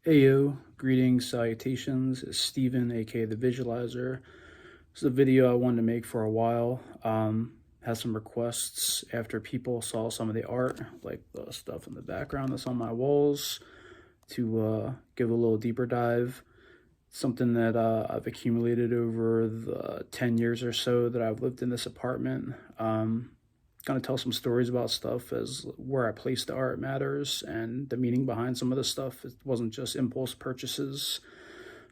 Ayo, greetings, salutations. It's Steven, aka the Visualizer. This is a video I wanted to make for a while. Had some requests after people saw some of the art, like the stuff in the background that's on my walls, to give a little deeper dive. Something that I've accumulated over the 10 years or so that I've lived in this apartment. Kind of tell some stories about stuff as where I place the art matters and the meaning behind some of the stuff. It wasn't just impulse purchases.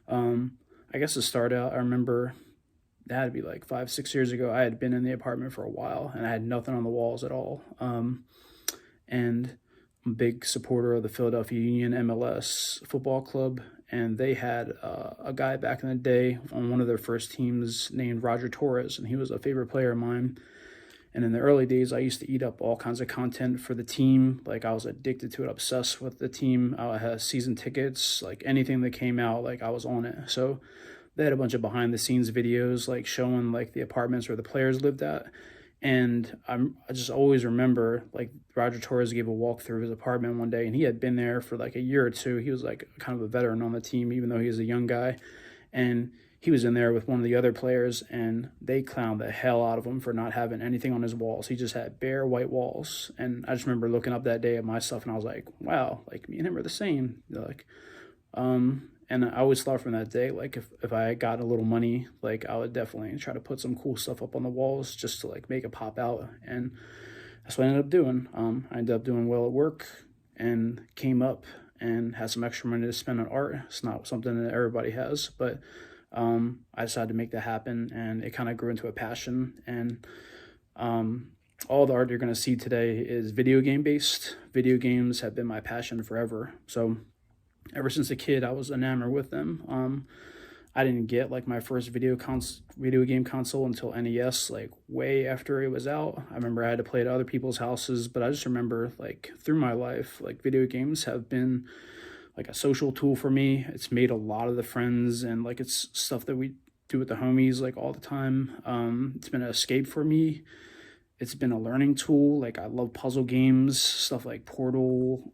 I guess to start out, I remember it had to be like 5, 6 years ago. I had been in the apartment for a while and I had nothing on the walls at all. And I'm a big supporter of the Philadelphia Union MLS football club. And they had a guy back in the day on one of their first teams named Roger Torres, and he was a favorite player of mine. And in the early days, I used to eat up all kinds of content for the team. Like I was addicted to it, obsessed with the team. I had season tickets, like anything that came out, like I was on it. So they had a bunch of behind the scenes videos, like showing like the apartments where the players lived at. And I just always remember like Roger Torres gave a walk through his apartment one day, and he had been there for like a year or two. He was like kind of a veteran on the team, even though he was a young guy. And he was in there with one of the other players, and they clowned the hell out of him for not having anything on his walls. He just had bare white walls. And I just remember looking up that day at my stuff, and I was like, wow, like me and him are the same. Like, and I always thought from that day, like if I got a little money, like I would definitely try to put some cool stuff up on the walls just to like make it pop out. And that's what I ended up doing. I ended up doing well at work and came up and had some extra money to spend on art. It's not something that everybody has, but I decided to make that happen, and it kind of grew into a passion. And all the art you're going to see today is video game based. Video games have been my passion forever. So ever since a kid, I was enamored with them. I didn't get like my first video game console until NES, like way after it was out. I remember I had to play at other people's houses, but I just remember like through my life, like video games have been like a social tool for me. It's made a lot of the friends, and like it's stuff that we do with the homies like all the time. It's been an escape for me. It's been a learning tool. Like I love puzzle games, stuff like Portal,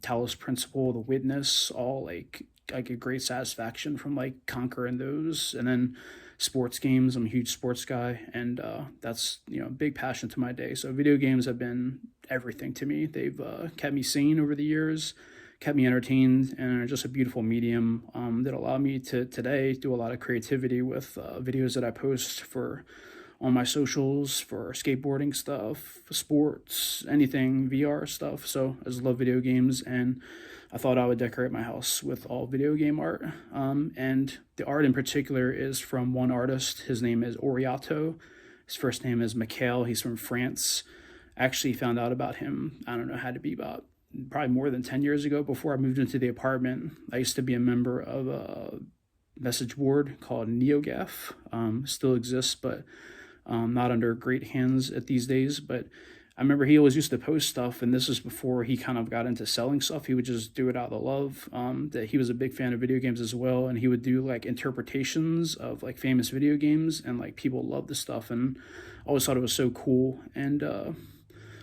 Talos Principle, The Witness, all like I get great satisfaction from like conquering those. And then sports games, I'm a huge sports guy, and that's a big passion to my day. So video games have been everything to me. They've kept me sane over the years, kept me entertained, and are just a beautiful medium that allow me to today do a lot of creativity with videos that I post for on my socials for skateboarding stuff, sports, anything VR stuff. So I just love video games, and I thought I would decorate my house with all video game art. And the art in particular is from one artist. His name is Orioto. His first name is Mikhail. He's from France. I actually found out about him, I don't know, had to be about probably more than 10 years ago before I moved into the apartment. I used to be a member of a message board called NeoGaf. Still exists, but not under great hands at these days. But I remember he always used to post stuff, and this was before he kind of got into selling stuff. He would just do it out of love. That he was a big fan of video games as well, and he would do like interpretations of like famous video games, and like people loved the stuff, and I always thought it was so cool. And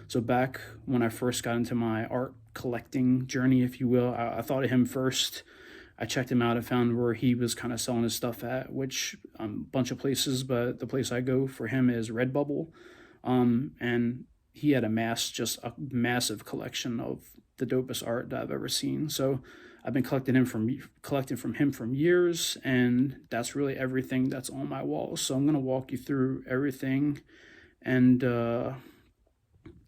so back when I first got into my art collecting journey, if you will, I thought of him first. I checked him out and found where he was kind of selling his stuff at, which a bunch of places, but the place I go for him is Redbubble. And he had just a massive collection of the dopest art that I've ever seen. So I've been collecting from him for years, and that's really everything that's on my walls. So I'm gonna walk you through everything and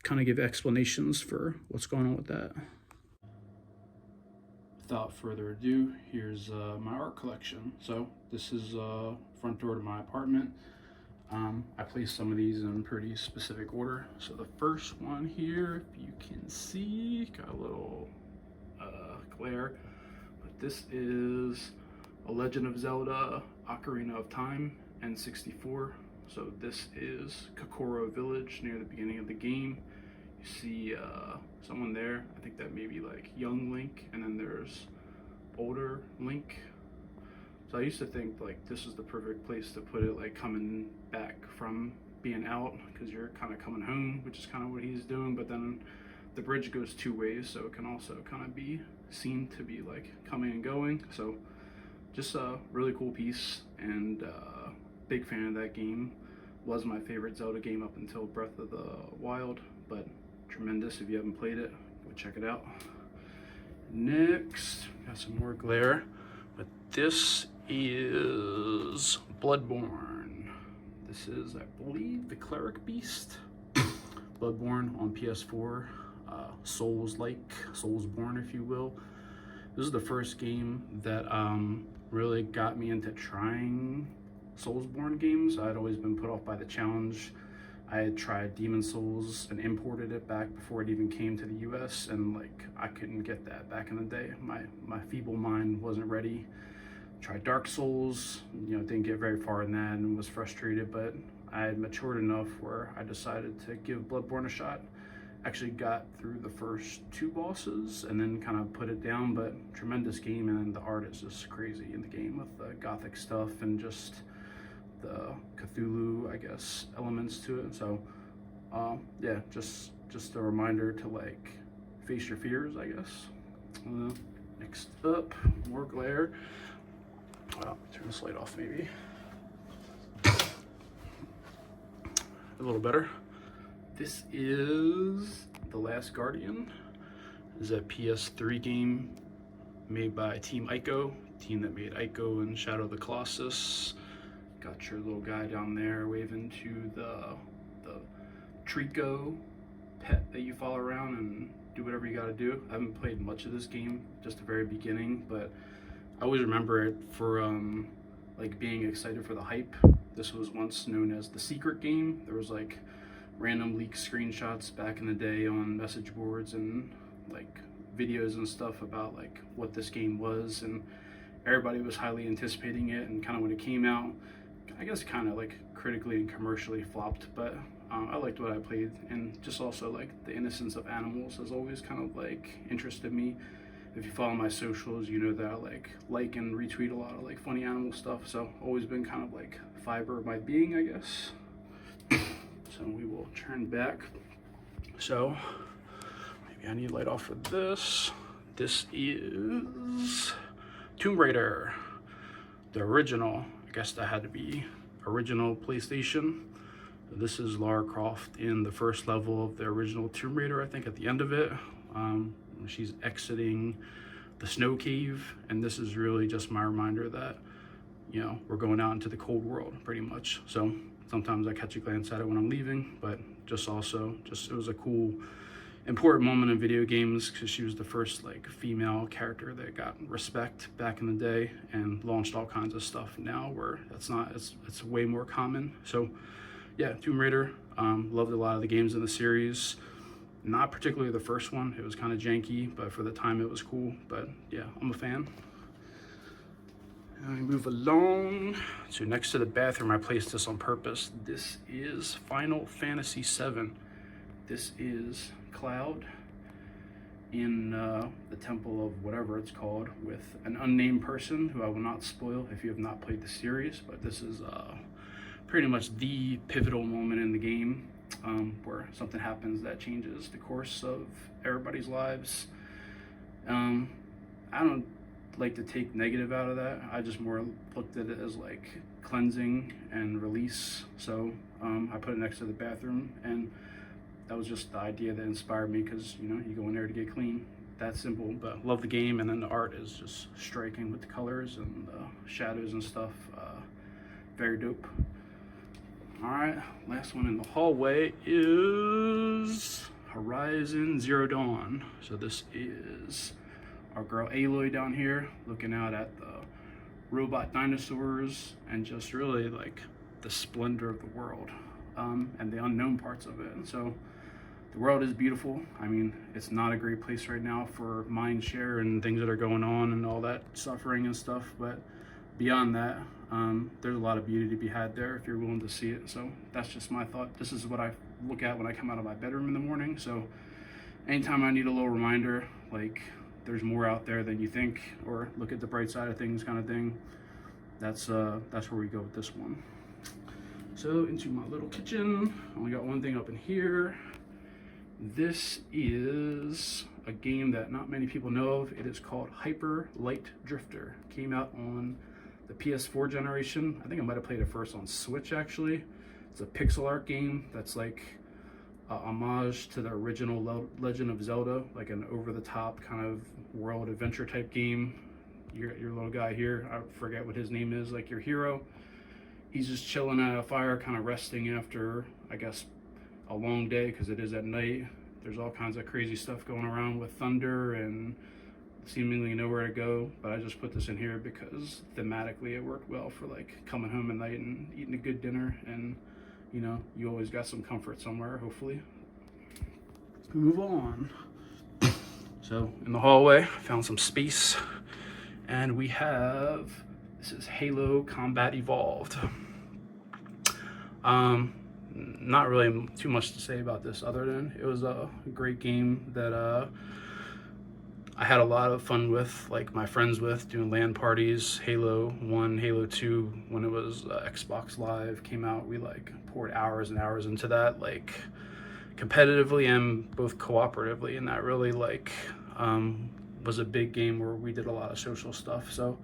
kind of give explanations for what's going on with that. Without further ado, here's my art collection. So this is front door to my apartment. I placed some of these in pretty specific order. So the first one here, if you can see, got a little glare, but this is A Legend of Zelda Ocarina of Time N64. So this is Kokoro Village near the beginning of the game. You see someone there. I think that may be like young Link, and then there's older Link. So I used to think like this is the perfect place to put it, like coming back from being out, because you're kind of coming home, which is kind of what he's doing. But then the bridge goes two ways, so it can also kind of be seen to be like coming and going. So just a really cool piece, and big fan of that game. Was my favorite Zelda game up until Breath of the Wild, but tremendous. If you haven't played it, go check it out. Next, got some more glare, but this is Bloodborne. This is, I believe, the Cleric Beast. Bloodborne on PS4, Souls-like, Soulsborne, if you will. This is the first game that really got me into trying Soulsborne games. I'd always been put off by the challenge. I had tried Demon Souls and imported it back before it even came to the US, and like I couldn't get that back in the day. My feeble mind wasn't ready. Tried Dark Souls, you know, didn't get very far in that and was frustrated, but I had matured enough where I decided to give Bloodborne a shot. Actually got through the first two bosses and then kind of put it down, but tremendous game, and the art is just crazy in the game with the gothic stuff and just the Cthulhu, I guess, elements to it. So yeah, just a reminder to like face your fears, I guess. Next up, more glare. Turn this light off maybe. A little better. This is The Last Guardian. This is a PS3 game made by Team Ico, team that made Ico and Shadow of the Colossus. Got your little guy down there waving to the Trico pet that you follow around and do whatever you gotta do. I haven't played much of this game, just the very beginning, but I always remember it for like being excited for the hype. This was once known as the secret game. There was like random leaked screenshots back in the day on message boards and like videos and stuff about like what this game was, and everybody was highly anticipating it, and kind of when it came out, I guess kind of like critically and commercially flopped, but I liked what I played, and just also like the innocence of animals has always kind of like interested me. If you follow my socials, you know that I like and retweet a lot of like funny animal stuff, so always been kind of like fiber of my being, I guess. So we will turn back. So maybe I need light off for this. This is Tomb Raider, the original. I guess that had to be original PlayStation. This is Lara Croft in the first level of the original Tomb Raider, I think at the end of it. She's exiting the snow cave, and this is really just my reminder that, you know, we're going out into the cold world pretty much. So sometimes I catch a glance at it when I'm leaving, but just also it was a cool, important moment in video games because she was the first like female character that got respect back in the day and launched all kinds of stuff now where it's way more common. So yeah, Tomb Raider, loved a lot of the games in the series. Not particularly the first one, it was kind of janky, but for the time it was cool. But yeah, I'm a fan. And we move along. So next to the bathroom, I placed this on purpose. This is Final Fantasy VII. This is Cloud in the temple of whatever it's called with an unnamed person who I will not spoil if you have not played the series, but this is pretty much the pivotal moment in the game. Where something happens that changes the course of everybody's lives. I don't like to take negative out of that. I just more looked at it as like cleansing and release. So I put it next to the bathroom, and that was just the idea that inspired me because, you know, you go in there to get clean. That simple, but love the game, and then the art is just striking with the colors and the shadows and stuff. Very dope. All right, last one in the hallway is Horizon Zero Dawn. So this is our girl Aloy down here looking out at the robot dinosaurs and just really like the splendor of the world and the unknown parts of it. And so the world is beautiful. I mean, it's not a great place right now for mind share and things that are going on and all that suffering and stuff, but beyond that, there's a lot of beauty to be had there if you're willing to see it. So that's just my thought. This is what I look at when I come out of my bedroom in the morning. So anytime I need a little reminder, like there's more out there than you think, or look at the bright side of things kind of thing, that's where we go with this one. So into my little kitchen, only got one thing up in here, This is a game that not many people know of. It is called Hyper Light Drifter. Came out on the PS4 generation. I think I might have played it first on Switch actually. It's a pixel art game that's like a homage to the original Legend of Zelda, like an over-the-top kind of world adventure type game. Your little guy here, I forget what his name is, like your hero. He's just chilling at a fire, kind of resting after, I guess, a long day, because it is at night. There's all kinds of crazy stuff going around with thunder and seemingly nowhere to go, but I just put this in here because thematically it worked well for like coming home at night and eating a good dinner, and you know, you always got some comfort somewhere, hopefully. Move on. So in the hallway, I found some space, and we have, this is Halo Combat Evolved. Not really too much to say about this other than it was a great game that I had a lot of fun with, like my friends with, doing LAN parties. Halo 1, Halo 2, when it was Xbox Live came out, we like poured hours and hours into that, like competitively and both cooperatively, and that really like was a big game where we did a lot of social stuff. So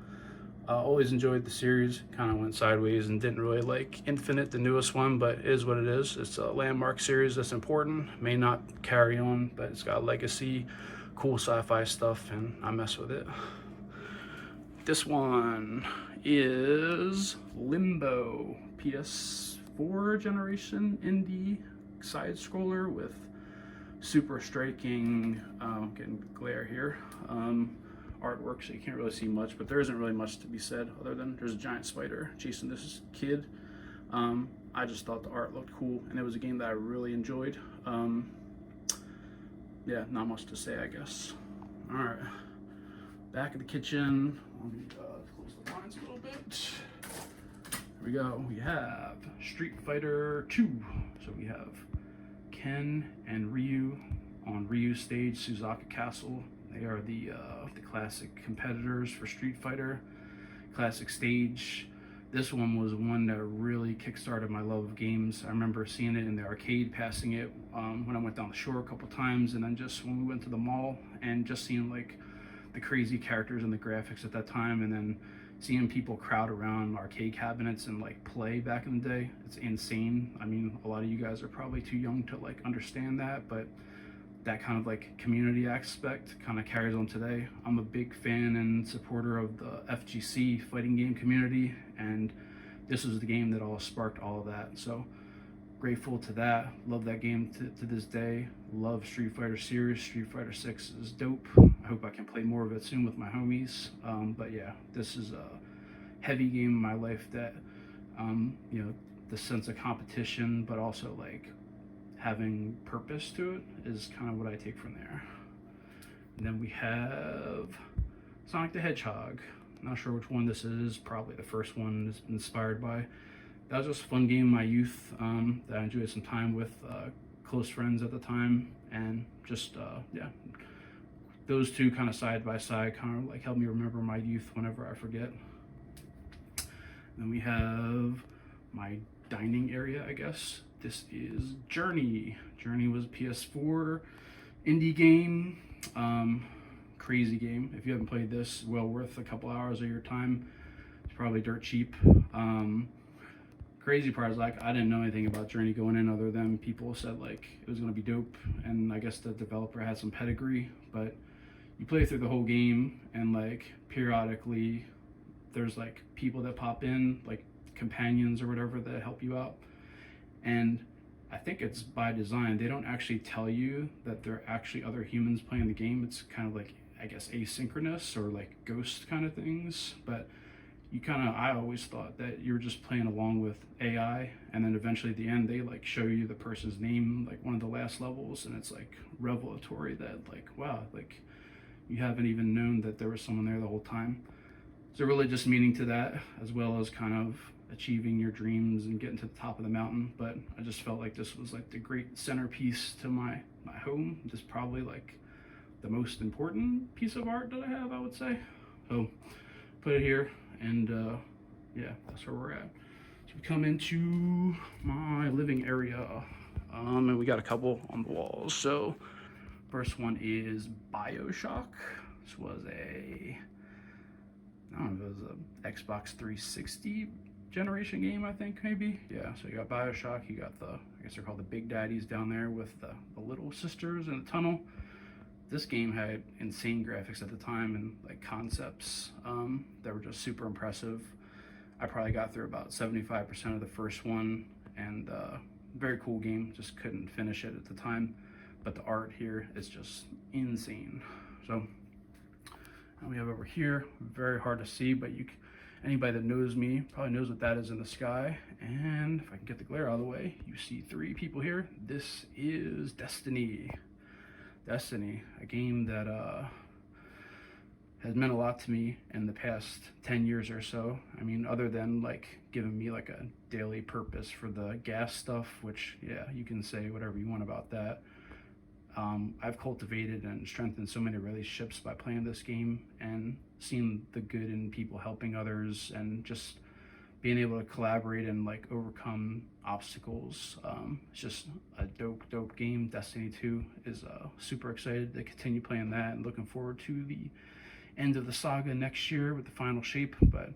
always enjoyed the series. Kind of went sideways and didn't really like Infinite, the newest one, but it is what it is. It's a landmark series that's important. May not carry on, but it's got legacy, cool sci-fi stuff, and I mess with it. This one is Limbo, PS4 generation indie side scroller with super striking, getting glare here, artwork, so you can't really see much, but there isn't really much to be said other than there's a giant spider chasing this kid. I just thought the art looked cool, and it was a game that I really enjoyed. Yeah, not much to say, I guess. All right, back of the kitchen. Let me close the blinds a little bit. Here we go. We have Street Fighter 2. So we have Ken and Ryu on Ryu's stage, Suzaka Castle. They are the classic competitors for Street Fighter, classic stage. This one was one that really kickstarted my love of games. I remember seeing it in the arcade, passing it when I went down the shore a couple times, and then just when we went to the mall and just seeing like the crazy characters and the graphics at that time, and then seeing people crowd around arcade cabinets and like play back in the day. It's insane. I mean, a lot of you guys are probably too young to like understand that, but that kind of like community aspect kind of carries on today. I'm a big fan and supporter of the FGC fighting game community, and this was the game that all sparked all of that. So grateful to that. Love that game to this day. Love Street Fighter series. Street Fighter 6 is dope. I hope I can play more of it soon with my homies. But yeah, this is a heavy game in my life that, you know, the sense of competition, but also like having purpose to it is kind of what I take from there. And then we have Sonic the Hedgehog. Not sure which one this is. Probably the first one is inspired by. That was just a fun game in my youth that I enjoyed some time with close friends at the time, and just yeah, those two kind of side by side kind of like help me remember my youth whenever I forget. Then we have my dining area, I guess. This is Journey. Journey was a PS4 indie game. Crazy game. If you haven't played this, well worth a couple hours of your time. It's probably dirt cheap. Crazy part is like I didn't know anything about Journey going in other than people said like it was going to be dope, and I guess the developer had some pedigree. But you play through the whole game, and like periodically there's like people that pop in, like companions or whatever, that help you out. And I think it's by design. They don't actually tell you that there are actually other humans playing the game. It's kind of like, I guess, asynchronous or like ghost kind of things. But you kind of, I always thought that you were just playing along with AI, and then eventually at the end they like show you the person's name, like one of the last levels, and it's like revelatory that like, wow, like you haven't even known that there was someone there the whole time. There's a religious meaning to that, as well as kind of achieving your dreams and getting to the top of the mountain. But I just felt like this was like the great centerpiece to my home. This is probably like the most important piece of art that I have, I would say. So put it here, and yeah, that's where we're at. So we come into my living area. And we got a couple on the walls. So first one is BioShock. This was I don't know if it was a Xbox 360 generation game, I think, maybe. Yeah, so you got BioShock, you got I guess they're called the Big Daddies down there with the little sisters in the tunnel. This game had insane graphics at the time and like concepts that were just super impressive. I probably got through about 75% of the first one, and very cool game, just couldn't finish it at the time. But the art here is just insane. So we have over here, very hard to see, but anybody that knows me probably knows what that is in the sky. And if I can get the glare out of the way, you see 3 people here. This is Destiny. Destiny, a game that has meant a lot to me in the past 10 years or so. I mean, other than like giving me like a daily purpose for the gas stuff, which, yeah, you can say whatever you want about that. I've cultivated and strengthened so many relationships by playing this game and seeing the good in people helping others and just being able to collaborate and like overcome obstacles. It's just a dope game. Destiny 2 is super excited to continue playing that and looking forward to the end of the saga next year with the final shape. But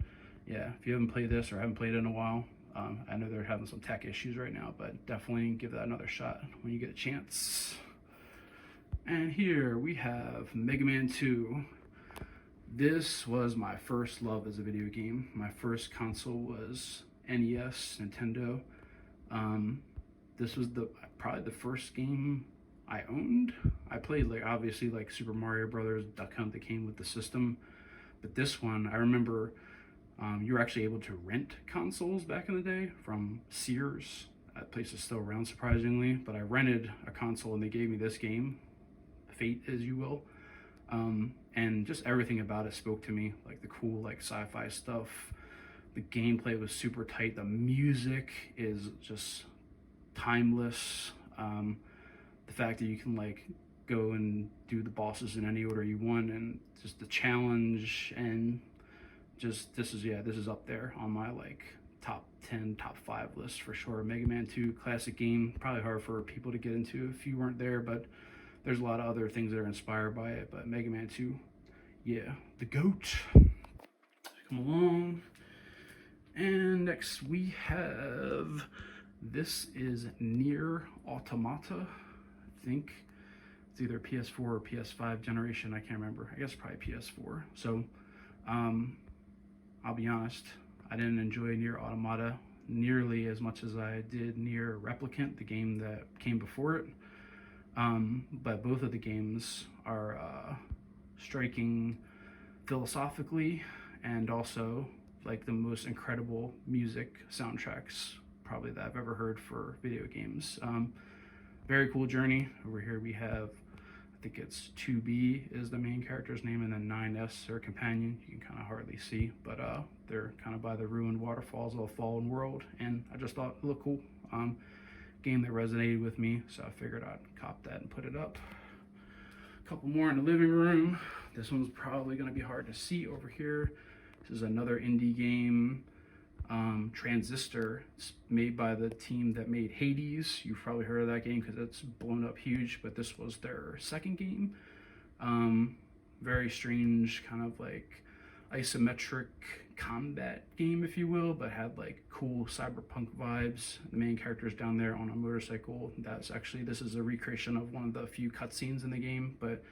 yeah, if you haven't played this or haven't played it in a while, I know they're having some tech issues right now, but definitely give that another shot when you get a chance. And here we have Mega Man 2. This was my first love as a video game. My first console was NES, Nintendo. This was probably the first game I owned. I played like obviously like Super Mario Brothers, Duck Hunt that came with the system. But this one, I remember you were actually able to rent consoles back in the day from Sears. That place is still around surprisingly, but I rented a console and they gave me this game. Fate, as you will, and just everything about it spoke to me, like the cool like sci-fi stuff. The gameplay was super tight. The music is just timeless. The fact that you can like go and do the bosses in any order you want, and just the challenge, and just this is up there on my like top 10, top 5 list for sure. Mega Man 2, classic game, probably hard for people to get into if you weren't there, but there's a lot of other things that are inspired by it, but Mega Man 2, yeah, the GOAT. Come along. And next we have, this is Nier Automata. I think it's either PS4 or PS5 generation, I can't remember. I guess probably PS4. So, I'll be honest, I didn't enjoy Nier Automata nearly as much as I did Nier Replicant, the game that came before it. But both of the games are striking philosophically, and also like the most incredible music soundtracks probably that I've ever heard for video games. Very cool journey. Over here we have, I think it's 2B is the main character's name, and then 9S, their companion. You can kind of hardly see, but they're kind of by the ruined waterfalls of a fallen world, and I just thought it looked cool. Game that resonated with me, so I figured I'd cop that and put it up. A couple more in the living room. This one's probably going to be hard to see over here. This is another indie game, Transistor. It's made by the team that made Hades. You've probably heard of that game because it's blown up huge, but this was their second game. Very strange, kind of like isometric combat game, if you will, but had like cool cyberpunk vibes. The main character's down there on a motorcycle. This is a recreation of one of the few cutscenes in the game, but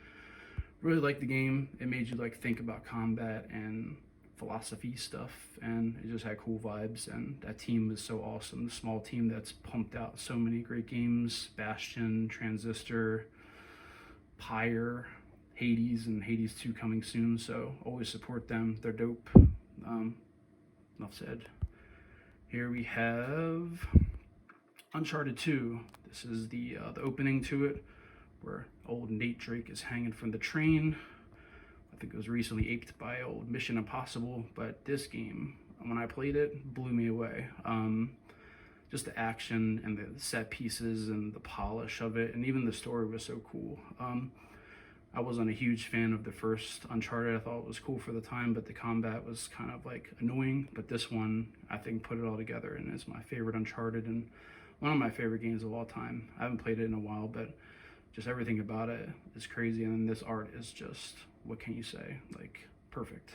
really liked the game. It made you like think about combat and philosophy stuff, and it just had cool vibes, and that team was so awesome. The small team that's pumped out so many great games: Bastion, Transistor, Pyre, Hades, and Hades 2 coming soon, so always support them. They're dope. Enough said. Here we have Uncharted 2. This is the opening to it, where old Nate Drake is hanging from the train. I think it was recently aped by old Mission Impossible, but this game, when I played it, blew me away. Just the action and the set pieces and the polish of it, and even the story was so cool. I wasn't a huge fan of the first Uncharted. I thought it was cool for the time, but the combat was kind of like annoying. But this one, I think, put it all together and is my favorite Uncharted, and one of my favorite games of all time. I haven't played it in a while, but just everything about it is crazy. And this art is just, what can you say? Like, perfect.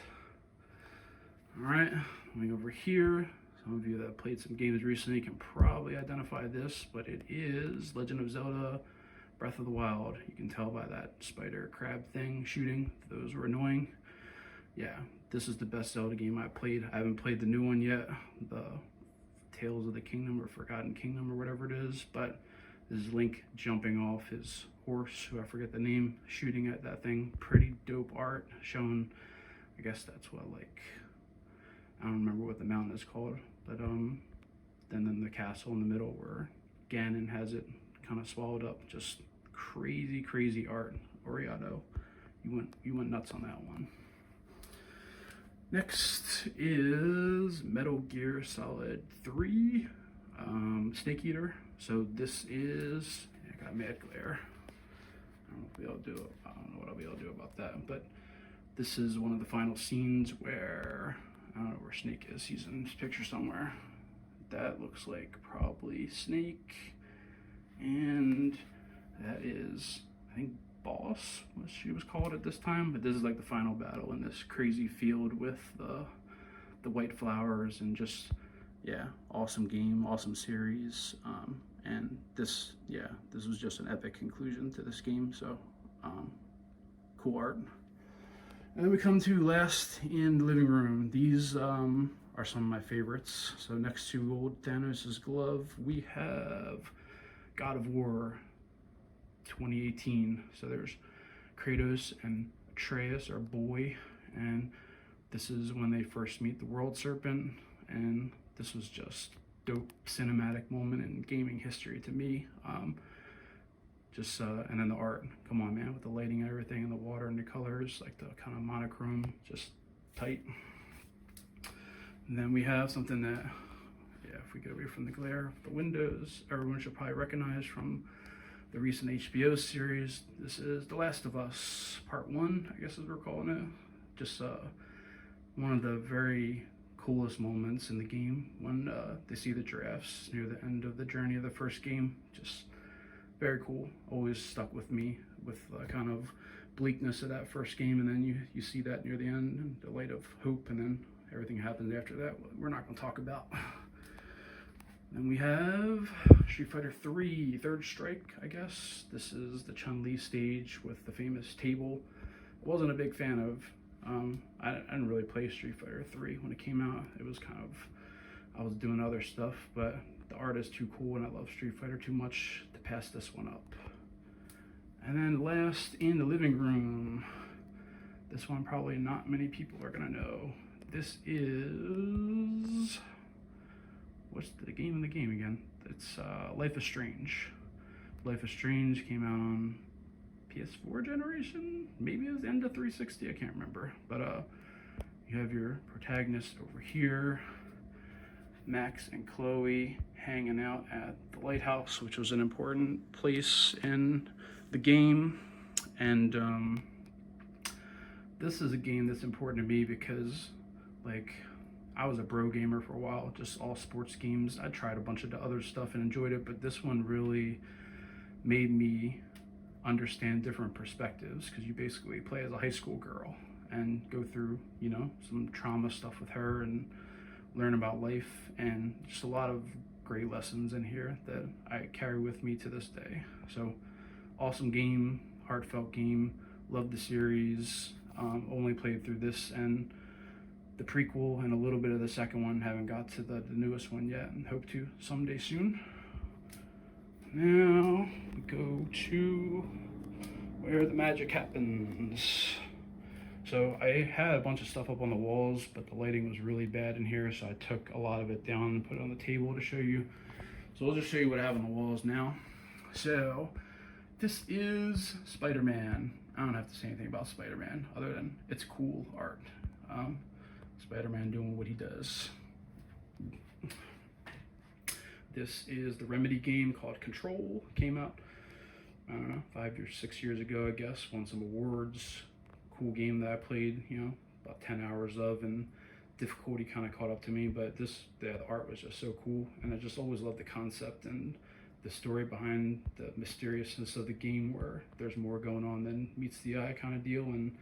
All right, going over here. Some of you that have played some games recently can probably identify this, but it is Legend of Zelda Breath of the Wild. You can tell by that spider crab thing shooting. Those were annoying. Yeah, this is the best Zelda game I've played. I haven't played the new one yet, the Tales of the Kingdom or Forgotten Kingdom or whatever it is, but this is Link jumping off his horse, who I forget the name, shooting at that thing. Pretty dope art, showing, I guess that's what, like, I don't remember what the mountain is called, but then the castle in the middle where Ganon has it kind of swallowed up. Just crazy art. Orioto, you went nuts on that one. Next is Metal Gear Solid 3, Snake Eater. So this is, I got mad glare. I don't know what I'll be able to do about that, but this is one of the final scenes where, I don't know where Snake is. He's in this picture somewhere. That looks like probably Snake, and that is, I think, Boss, what she was called at this time. But this is like the final battle in this crazy field with the white flowers, and just, yeah, awesome game, awesome series. And this was just an epic conclusion to this game. So cool art. And then we come to last in the living room. These are some of my favorites. So next to old Thanos' glove, we have God of War 2018. So there's Kratos and Atreus, our boy, and this is when they first meet the World Serpent, and this was just dope cinematic moment in gaming history to me. And then the art, come on man, with the lighting and everything, and the water and the colors, like the kind of monochrome, just tight. And then we have something that, yeah, if we get away from the glare, the windows, everyone should probably recognize from the recent HBO series. This is The Last of Us Part 1, I guess as we're calling it. Just one of the very coolest moments in the game when they see the giraffes near the end of the journey of the first game. Just very cool. Always stuck with me with the kind of bleakness of that first game, and then you see that near the end, and the light of hope, and then everything happens after that we're not going to talk about. Then we have Street Fighter 3 Third Strike, I guess. This is the Chun-Li stage with the famous table. I wasn't a big fan of. I didn't really play Street Fighter 3 when it came out. It was kind of, I was doing other stuff, but the art is too cool, and I love Street Fighter too much to pass this one up. And then last in the living room, this one probably not many people are gonna know. This is, what's the game in the game again? It's Life is Strange. Life is Strange came out on PS4 generation? Maybe it was the end of 360, I can't remember. But you have your protagonist over here, Max and Chloe, hanging out at the lighthouse, which was an important place in the game. And this is a game that's important to me because, like, I was a bro gamer for a while, just all sports games. I tried a bunch of the other stuff and enjoyed it, but this one really made me understand different perspectives, because you basically play as a high school girl and go through, you know, some trauma stuff with her and learn about life, and just a lot of great lessons in here that I carry with me to this day. So awesome game, heartfelt game, loved the series. Only played through this and the prequel and a little bit of the second one. Haven't got to the newest one yet, and hope to someday soon. Now we go to where the magic happens. So I had a bunch of stuff up on the walls, but the lighting was really bad in here, so I took a lot of it down and put it on the table to show you. So I'll just show you what I have on the walls now. So this is Spider-Man. I don't have to say anything about Spider-Man other than it's cool art. Spider-Man doing what he does. This is the Remedy game called Control. Came out, I don't know, 5 or 6 years ago, I guess. Won some awards. Cool game that I played, you know, about 10 hours of, and difficulty kind of caught up to me, but the art was just so cool, and I just always loved the concept and the story behind the mysteriousness of the game, where there's more going on than meets the eye kind of deal, and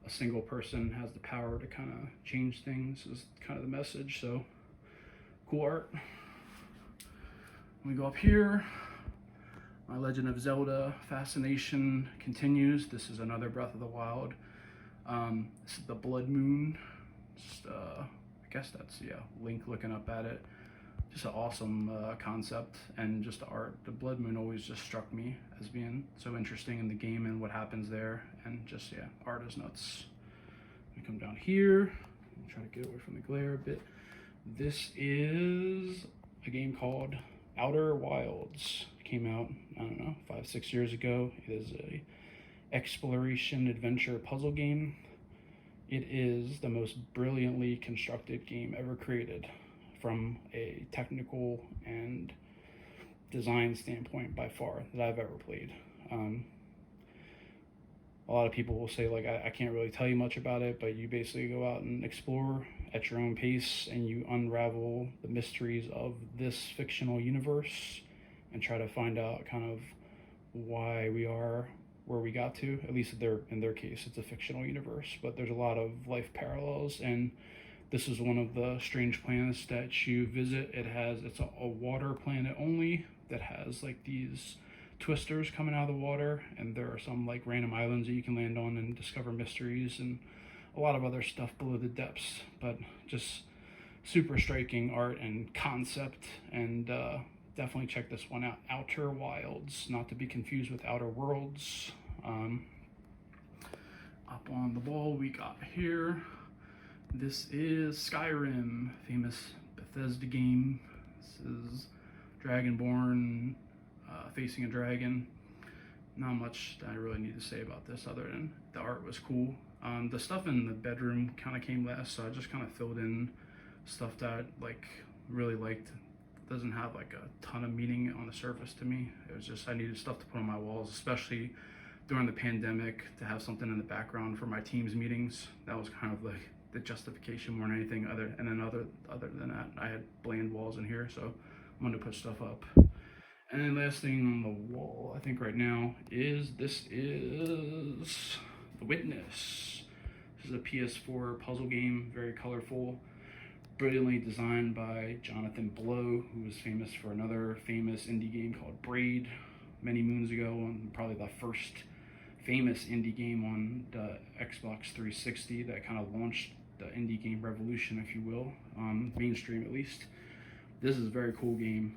a single person has the power to kind of change things is kind of the message. So cool art. We go up here. My Legend of Zelda fascination continues. This is another Breath of the Wild. This is the Blood Moon. Just, I guess that's, yeah, Link looking up at it. Just an awesome concept, and just the art. The Blood Moon always just struck me as being so interesting in the game and what happens there, and just, yeah, art is nuts. We come down here. Try to get away from the glare a bit. This is a game called Outer Wilds. It came out, I don't know, 5-6 years ago. It is a exploration adventure puzzle game. It is the most brilliantly constructed game ever created from a technical and design standpoint by far that I've ever played. A lot of people will say, like, I can't really tell you much about it, but you basically go out and explore at your own pace, and you unravel the mysteries of this fictional universe and try to find out kind of why we are where we got to. At least in their case, it's a fictional universe, but there's a lot of life parallels, and this is one of the strange planets that you visit. It's a water planet only that has like these twisters coming out of the water, and there are some like random islands that you can land on and discover mysteries and a lot of other stuff below the depths. But just super striking art and concept, and definitely check this one out. Outer Wilds, not to be confused with Outer Worlds. Up on the wall we got here, this is Skyrim, famous Bethesda game. This is Dragonborn facing a dragon. Not much that I really need to say about this other than the art was cool. The stuff in the bedroom kind of came last, so I just kind of filled in stuff that I like really liked. It doesn't have like a ton of meaning on the surface to me. It was just I needed stuff to put on my walls, especially during the pandemic, to have something in the background for my team's meetings. That was kind of like the justification more than anything other. And then other than that, I had bland walls in here, so I wanted to put stuff up. And then last thing on the wall, I think right now, is this is The Witness. This is a PS4 puzzle game, very colorful, brilliantly designed by Jonathan Blow, who was famous for another famous indie game called Braid many moons ago, and probably the first famous indie game on the Xbox 360 that kind of launched the indie game revolution, if you will, mainstream at least. This is a very cool game.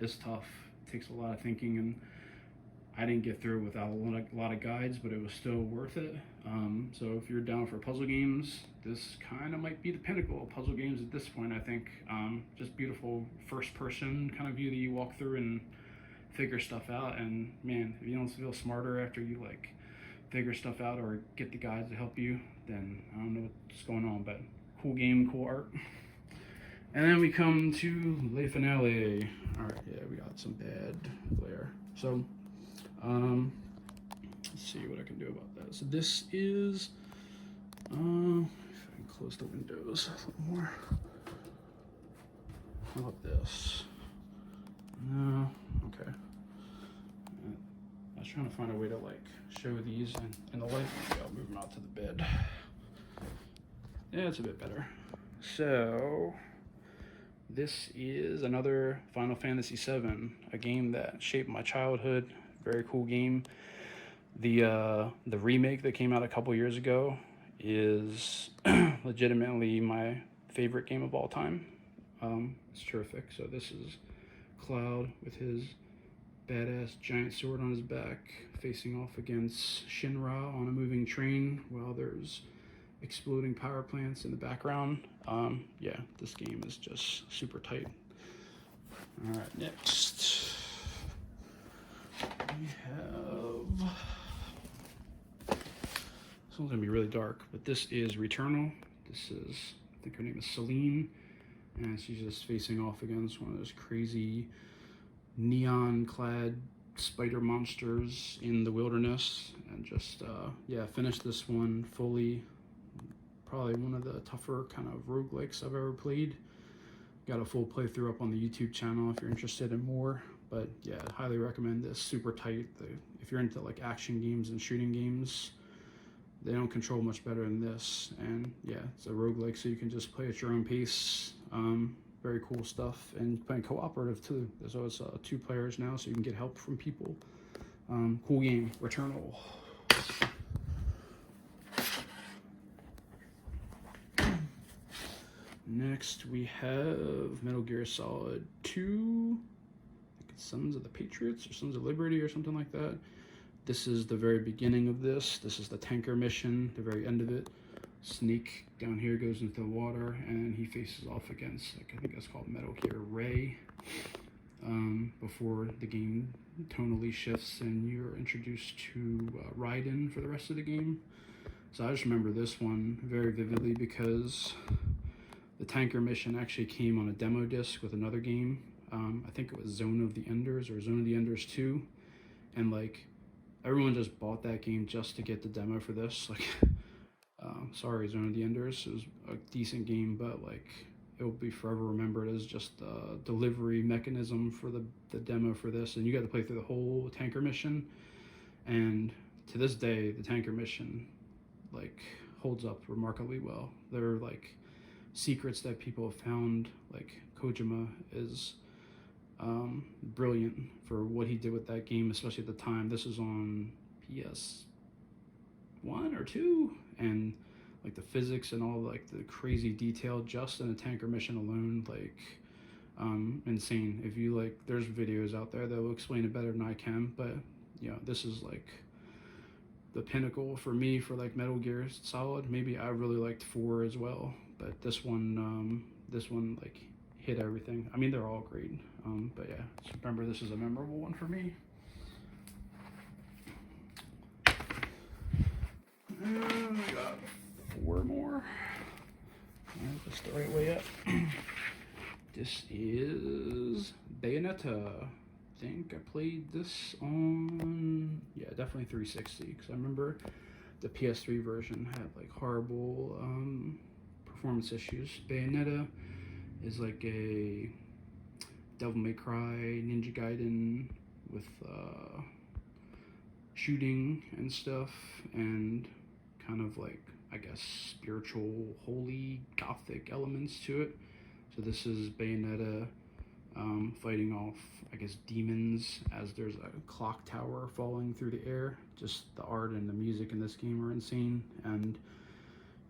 It's tough, it takes a lot of thinking, and I didn't get through it without a lot of guides, but it was still worth it. So if you're down for puzzle games, this kind of might be the pinnacle of puzzle games at this point, I think. Just beautiful first person kind of view that you walk through and figure stuff out, and man, if you don't feel smarter after you like figure stuff out or get the guides to help you, then I don't know what's going on. But cool game, cool art. And then we come to Le Finale. All right, yeah, we got some bad glare. So, let's see what I can do about that. So this is, if I can close the windows a little more. How about this? No, okay. I was trying to find a way to like show these in the light. Maybe I'll move them out to the bed. Yeah, it's a bit better. So, this is another Final Fantasy VII, a game that shaped my childhood. Very cool game. The remake that came out a couple years ago is legitimately my favorite game of all time. It's terrific. So this is Cloud with his badass giant sword on his back, facing off against Shinra on a moving train while there's exploding power plants in the background. Yeah, this game is just super tight. All right, next we have, this one's gonna be really dark, but this is Returnal. This is, I think her name is Celine, and she's just facing off against one of those crazy neon-clad spider monsters in the wilderness, and just yeah, finished this one fully probably one of the tougher kind of roguelikes I've ever played. Got a full playthrough up on the YouTube channel if you're interested in more. But yeah, highly recommend this. Super tight. If you're into like action games and shooting games, they don't control much better than this. And yeah, it's a roguelike, so you can just play at your own pace. Very cool stuff, and playing cooperative too. So it's 2 players now, so you can get help from people. Cool game. Returnal. Next we have Metal Gear Solid 2. I think it's Sons of the Patriots or Sons of Liberty or something like that. This is the very beginning of this. This is the tanker mission, the very end of it. Snake down here goes into the water, and he faces off against, like, I think that's called Metal Gear Ray, before the game tonally shifts and you're introduced to Raiden for the rest of the game. So I just remember this one very vividly because the tanker mission actually came on a demo disc with another game. I think it was Zone of the Enders or Zone of the Enders 2, and like everyone just bought that game just to get the demo for this. Like, sorry, Zone of the Enders. It was a decent game, but like it will be forever remembered as just a delivery mechanism for the demo for this. And you got to play through the whole tanker mission. And to this day, the tanker mission like holds up remarkably well. There are like secrets that people have found. Like Kojima is brilliant for what he did with that game, especially at the time. This was on PS1 or 2, and like the physics and all like the crazy detail just in a tanker mission alone, like insane. If you like, there's videos out there that will explain it better than I can, but you know, this is like the pinnacle for me for like Metal Gear Solid. Maybe I really liked 4 as well, but this one like hit everything. I mean, they're all great, but yeah, just remember this is a memorable one for me. And we got 4 more. Just the right way up. This is Bayonetta. I think I played this on, yeah, definitely 360, because I remember the PS3 version had like horrible performance issues. Bayonetta is like a Devil May Cry, Ninja Gaiden with shooting and stuff, and kind of like, I guess, spiritual, holy, gothic elements to it. So this is Bayonetta fighting off, I guess, demons as there's a clock tower falling through the air. Just the art and the music in this game are insane. And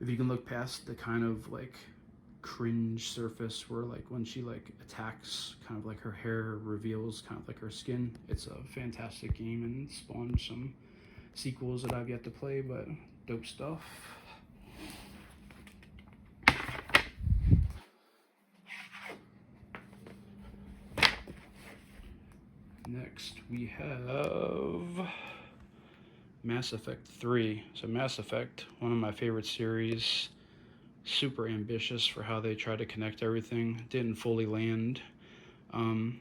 if you can look past the kind of like cringe surface where like when she like attacks, kind of like her hair reveals kind of like her skin, it's a fantastic game and spawned some sequels that I've yet to play, but dope stuff. Next we have Mass Effect 3. So Mass Effect, one of my favorite series, super ambitious for how they try to connect everything. Didn't fully land. And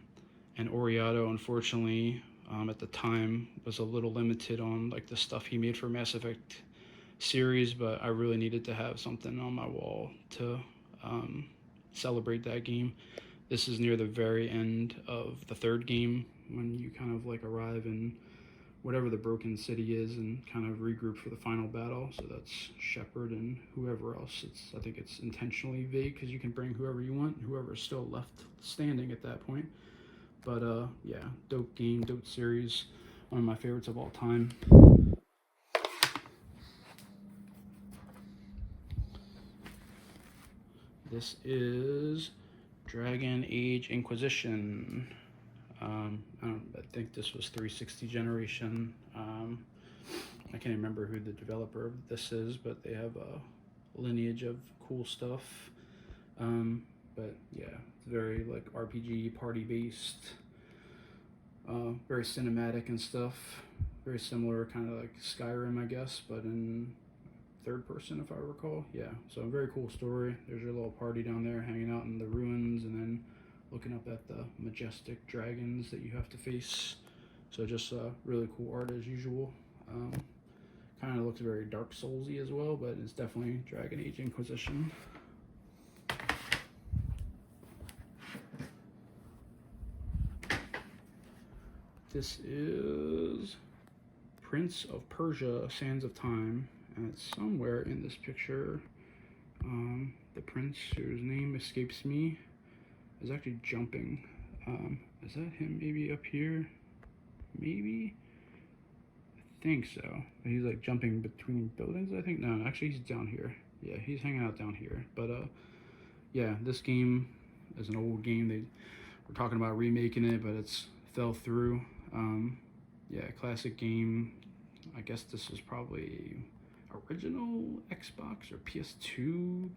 Orioto, unfortunately, at the time was a little limited on like the stuff he made for Mass Effect series, but I really needed to have something on my wall to celebrate that game. This is near the very end of the 3rd game, when you kind of like arrive in whatever the broken city is and kind of regroup for the final battle. So that's Shepard and whoever else. I think it's intentionally vague because you can bring whoever you want, whoever's still left standing at that point. But yeah, dope game, dope series, one of my favorites of all time. This is Dragon Age Inquisition. I think this was 360 generation. I can't remember who the developer of this is, but they have a lineage of cool stuff. But yeah, it's very like RPG party based, very cinematic and stuff. Very similar, kind of like Skyrim, I guess, but in 3rd person, if I recall. Yeah, so a very cool story. There's your little party down there hanging out in the ruins, and then looking up at the majestic dragons that you have to face. So just really cool art as usual. Kind of looks very Dark Soulsy as well, but it's definitely Dragon Age Inquisition. This is Prince of Persia, Sands of Time, and it's somewhere in this picture. The prince, whose name escapes me, is actually jumping. Is that him maybe up here? Maybe? I think so. He's like jumping between buildings, I think. No, actually he's down here. Yeah, he's hanging out down here. But yeah, this game is an old game. They were talking about remaking it, but it's fell through. Yeah, classic game. I guess this is probably original Xbox or PS2,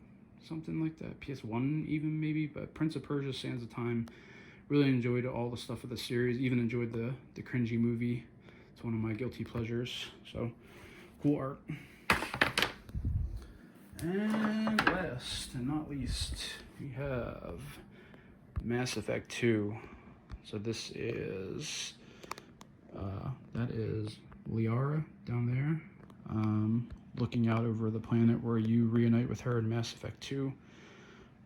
something like that. PS1 even maybe, but Prince of Persia, Sands of Time. Really enjoyed all the stuff of the series. Even enjoyed the cringy movie. It's one of my guilty pleasures. So, cool art. And last and not least, we have Mass Effect 2. So this is, that is Liara down there, looking out over the planet where you reunite with her in Mass Effect 2.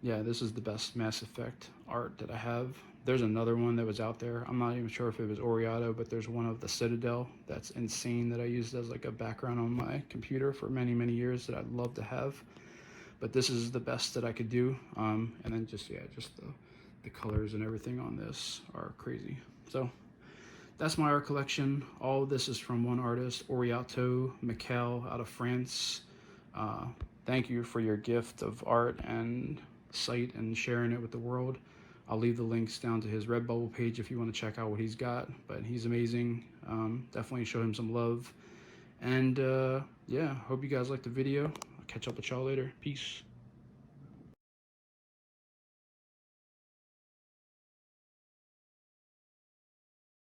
Yeah, this is the best Mass Effect art that I have. There's another one that was out there. I'm not even sure if it was Orioto, but there's one of the Citadel that's insane that I used as like a background on my computer for many, many years that I'd love to have. But this is the best that I could do. And then just, yeah, just the colors and everything on this are crazy. So that's my art collection. All of this is from one artist, Orioto Mikel out of France. Thank you for your gift of art and sight and sharing it with the world. I'll leave the links down to his Redbubble page if you want to check out what he's got, but he's amazing. Definitely show him some love. And yeah, hope you guys liked the video. I'll catch up with y'all later. Peace.